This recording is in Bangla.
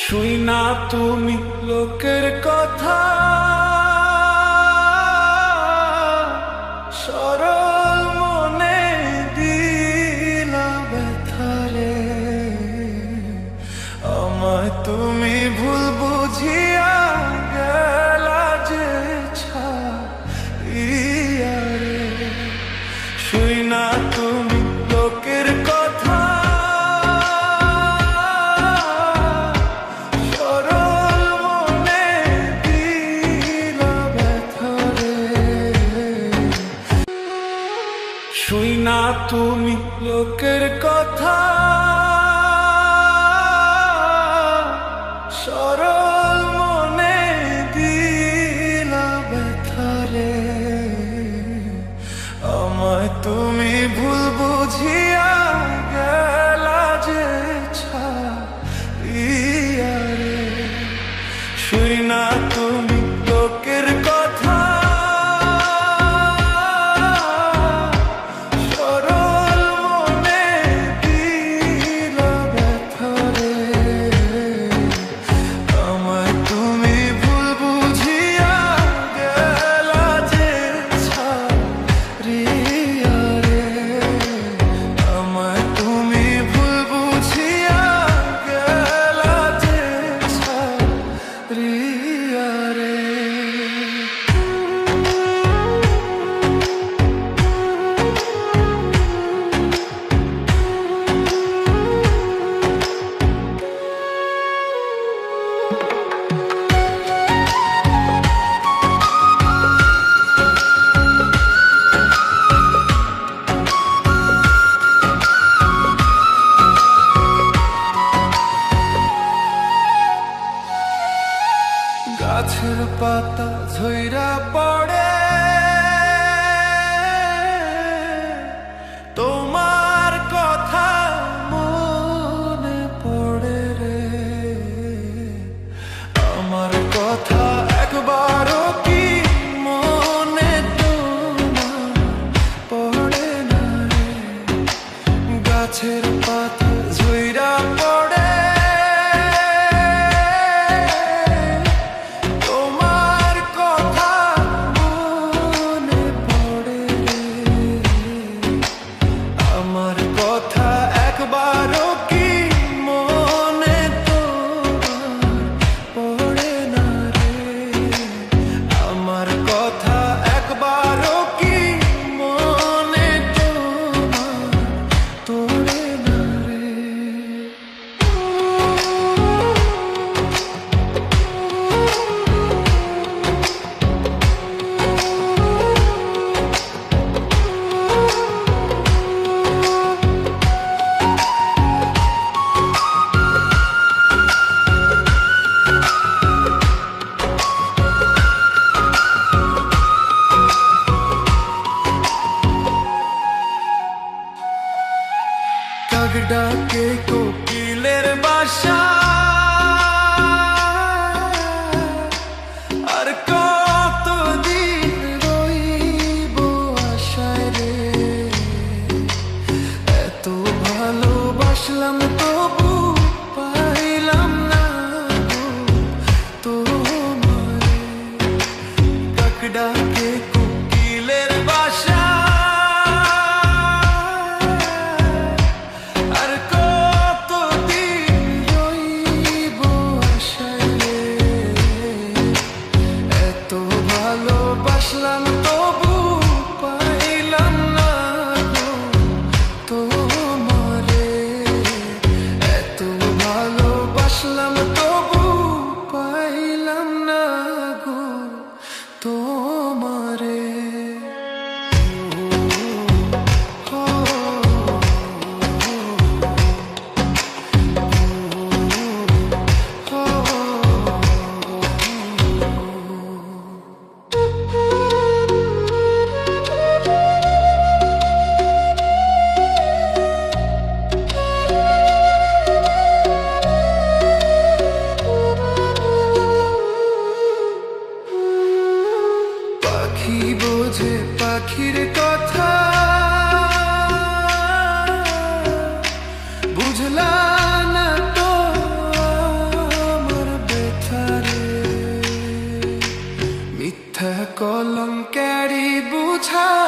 শুই না তুমি লোকের কথা, সরল মনে দিলা ব্যথারে। আমায় তুমি ভুল বুঝিয়া গেলা যে ছাইয়া রে। শুই না তুমি লোকের কথা, শুই না তুমি লোকের কথা, সরল মনে দিলা ব্যথারে। আমায় তুমি ভুল বুঝিয়া গেলা যে ছাইয়া রে। শুই না তুমি লোকের কথা, গাছের পাতা ঝইরা পড়ে, তোমার কথা মনে পড়ে রে। আমার কথা একবারও কি মনে তোমার পড়ে না রে। গাছের পাতা ঝইরা পড়ে, কাক ডাকে কোকিলের বাসা, আর কতদিন রইব আশায় রে। এত ভালোবাসলাম তবু পাইলাম না গো তোমারে। কাক ডাকে কোকিলের বাসা, ভালোবাসলাম তবু পাইলাম না গো তোমারে। এত ভালোবাসলাম তবু পাইলাম না গো তোমারে। বোঝে পাখির কথা, বুঝলা না তো ছাড়